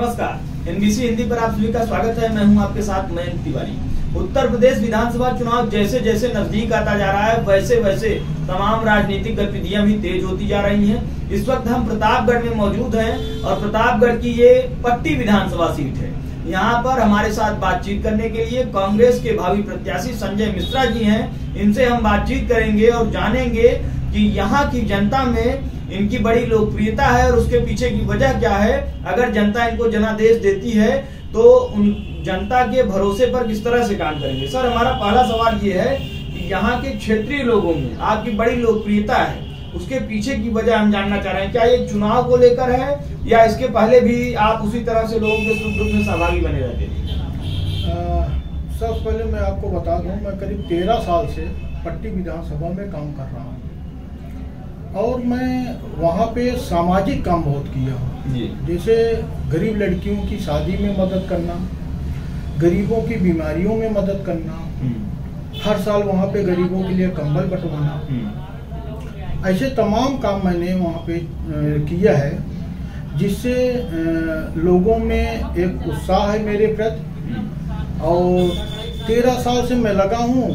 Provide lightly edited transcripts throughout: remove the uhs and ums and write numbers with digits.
नमस्कार, एनबीसी हिंदी पर आप सभी का स्वागत है। मैं हूं आपके साथ मयंक तिवारी। उत्तर प्रदेश विधानसभा चुनाव जैसे जैसे नजदीक आता जा रहा है वैसे वैसे तमाम राजनीतिक गतिविधियां भी तेज होती जा रही हैं। इस वक्त हम प्रतापगढ़ में मौजूद हैं और प्रतापगढ़ की ये पट्टी विधानसभा सीट है। यहाँ पर हमारे साथ बातचीत करने के लिए कांग्रेस के भावी प्रत्याशी संजय मिश्रा जी हैं। इनसे हम बातचीत करेंगे और जानेंगे कि यहाँ की जनता में इनकी बड़ी लोकप्रियता है और उसके पीछे की वजह क्या है। अगर जनता इनको जनादेश देती है तो उन जनता के भरोसे पर किस तरह से काम करेंगे। सर, हमारा पहला सवाल ये है कि यहाँ के क्षेत्रीय लोगों में आपकी बड़ी लोकप्रियता है, उसके पीछे की वजह हम जानना चाह रहे हैं। क्या ये चुनाव को लेकर है या इसके पहले भी आप उसी तरह से लोगों के सुख दुख में सहभागी बने रहते थे? सबसे पहले मैं आपको बता दूं, मैं करीब 13 साल से पट्टी विधानसभा में काम कर रहा हूँ और मैं वहाँ पे सामाजिक काम बहुत किया हूँ। जैसे गरीब लड़कियों की शादी में मदद करना, गरीबों की बीमारियों में मदद करना, हर साल वहाँ पे गरीबों के लिए कंबल बंटवाना, ऐसे तमाम काम मैंने वहाँ पे किया है, जिससे लोगों में एक उत्साह है मेरे प्रति। और 13 साल से मैं लगा हूँ।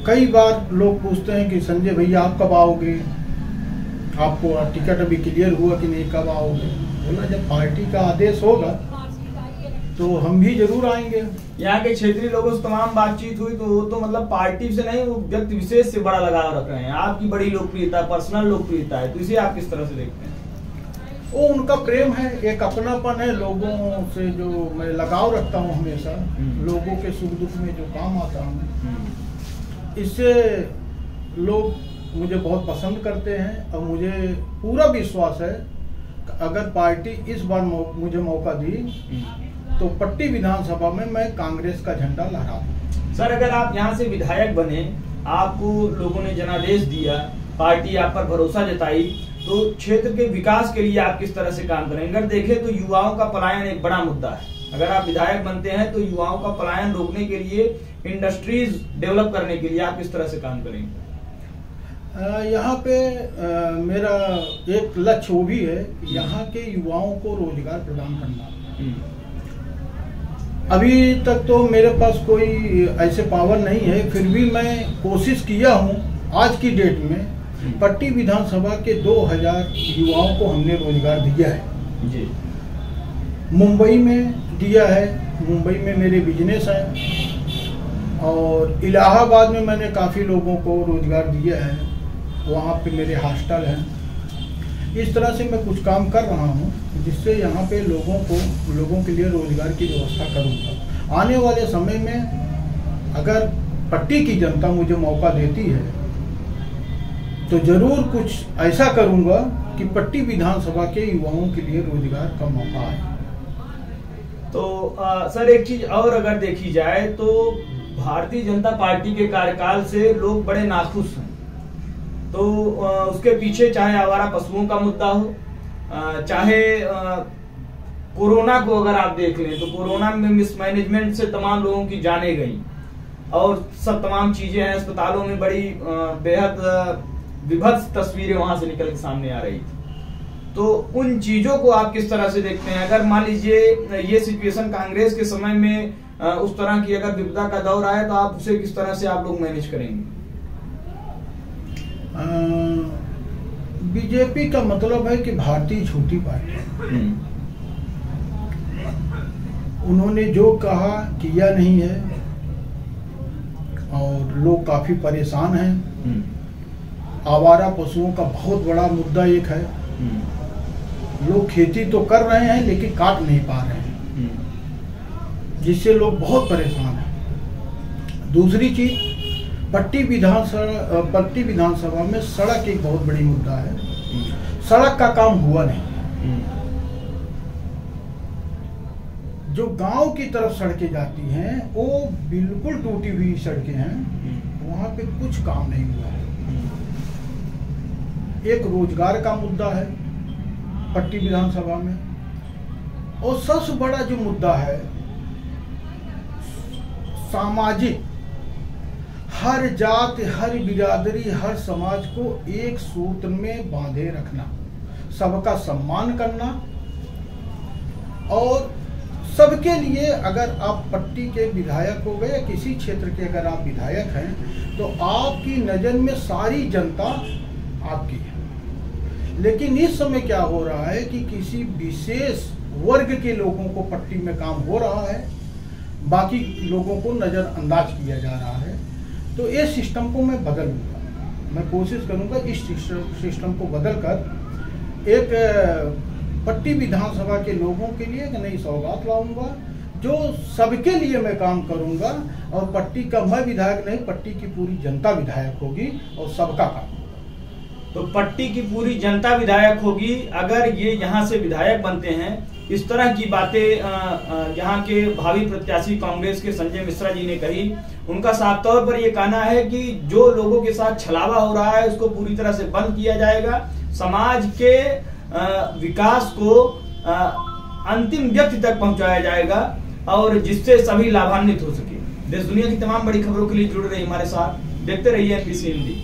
कई बार लोग पूछते हैं कि संजय भैया आप कब आओगे, आपको टिकट अभी क्लियर हुआ कि नहीं, कब आओगे? बोला जब पार्टी का आदेश होगा तो हम भी जरूर आएंगे। यहाँ के क्षेत्रीय लोगों से तमाम बातचीत हुई तो वो तो मतलब पार्टी से नहीं, वो व्यक्ति विशेष से बड़ा लगाव रख रहे हैं। आपकी बड़ी लोकप्रियता, पर्सनल लोकप्रियता है, तो इसे आप किस तरह से देखते हैं? वो उनका प्रेम है, एक अपनापन है लोगों से, जो मैं लगाव रखता हूँ हमेशा। लोगों के सुख दुख में जो काम आता हूँ, इससे लोग मुझे बहुत पसंद करते हैं। और मुझे पूरा विश्वास है कि अगर पार्टी इस बार मुझे मौका दी तो पट्टी विधानसभा में मैं कांग्रेस का झंडा लहरा दूं। सर, अगर आप यहाँ से विधायक बने, आपको लोगों ने जनादेश दिया, पार्टी आप पर भरोसा जताई, तो क्षेत्र के विकास के लिए आप किस तरह से काम करेंगे? अगर देखें तो युवाओं का पलायन एक बड़ा मुद्दा है। अगर आप विधायक बनते हैं तो युवाओं का पलायन रोकने के लिए, इंडस्ट्रीज डेवलप करने के लिए आप किस तरह से काम करेंगे? यहाँ पे मेरा एक लक्ष्य वो भी है, यहाँ के युवाओं को रोजगार प्रदान करना। अभी तक तो मेरे पास कोई ऐसे पावर नहीं है, फिर भी मैं कोशिश किया हूँ। आज की डेट में पट्टी विधानसभा के 2000 युवाओं को हमने रोजगार दिया है जी। मुंबई में दिया है, मुंबई में मेरे बिजनेस है, और इलाहाबाद में मैंने काफ़ी लोगों को रोजगार दिया है, वहाँ पे मेरे हॉस्टल हैं। इस तरह से मैं कुछ काम कर रहा हूँ जिससे यहाँ पे लोगों के लिए रोजगार की व्यवस्था करूँगा। आने वाले समय में अगर पट्टी की जनता मुझे मौका देती है तो जरूर कुछ ऐसा करूँगा कि पट्टी विधानसभा के युवाओं के लिए रोजगार का मौका आए। तो सर, एक चीज और अगर देखी जाए तो भारतीय जनता पार्टी के कार्यकाल से लोग बड़े नाखुश हैं। तो उसके पीछे चाहे आवारा पशुओं का मुद्दा हो, चाहे कोरोना को अगर आप देख लें तो कोरोना में मिसमैनेजमेंट से तमाम लोगों की जानें गई और सब तमाम चीजें हैं। अस्पतालों में बड़ी बेहद विभत्स तस्वीरें वहां से निकल के सामने आ रही थी। तो उन चीजों को आप किस तरह से देखते हैं? अगर मान लीजिए ये सिचुएशन कांग्रेस के समय में उस तरह की अगर विपदा का दौर आए तो आप उसे किस तरह से आप लोग मैनेज करेंगे? बीजेपी का मतलब है कि भारतीय छोटी पार्टी। उन्होंने जो कहा किया नहीं है और लोग काफी परेशान हैं। आवारा पशुओं का बहुत बड़ा मुद्दा एक है। लोग खेती तो कर रहे हैं लेकिन काट नहीं पा रहे हैं, जिससे लोग बहुत परेशान हैं। दूसरी चीज, पट्टी विधानसभा में सड़क एक बहुत बड़ी मुद्दा है। सड़क का काम हुआ नहीं। जो गांव की तरफ सड़कें जाती हैं वो बिल्कुल टूटी हुई सड़कें हैं, वहां पे कुछ काम नहीं हुआ है। एक रोजगार का मुद्दा है पट्टी विधानसभा में, और सबसे बड़ा जो मुद्दा है सामाजिक, हर जात, हर बिरादरी, हर समाज को एक सूत्र में बांधे रखना, सबका सम्मान करना और सबके लिए अगर आप पट्टी के विधायक हो गए या किसी क्षेत्र के अगर आप विधायक हैं तो आपकी नज़र में सारी जनता आपकी है। लेकिन इस समय क्या हो रहा है कि किसी विशेष वर्ग के लोगों को पट्टी में काम हो रहा है, बाकी लोगों को नज़रअंदाज किया जा रहा है। तो ये सिस्टम को मैं बदलूंगा, मैं कोशिश करूंगा इस सिस्टम को बदलकर एक पट्टी विधानसभा के लोगों के लिए एक नई सौगात लाऊंगा, जो सबके लिए मैं काम करूंगा। और पट्टी का मैं विधायक नहीं, पट्टी की पूरी जनता विधायक होगी और सबका काम होगा। तो पट्टी की पूरी जनता विधायक होगी अगर ये यहाँ से विधायक बनते हैं। इस तरह की बातें यहाँ के भावी प्रत्याशी कांग्रेस के संजय मिश्रा जी ने कही। उनका साफ तौर पर यह कहना है कि जो लोगों के साथ छलावा हो रहा है उसको पूरी तरह से बंद किया जाएगा, समाज के विकास को अंतिम व्यक्ति तक पहुंचाया जाएगा और जिससे सभी लाभान्वित हो सके। देश दुनिया की तमाम बड़ी खबरों के लिए जुड़ रहे हमारे साथ, देखते रहिए एनबीसी हिंदी।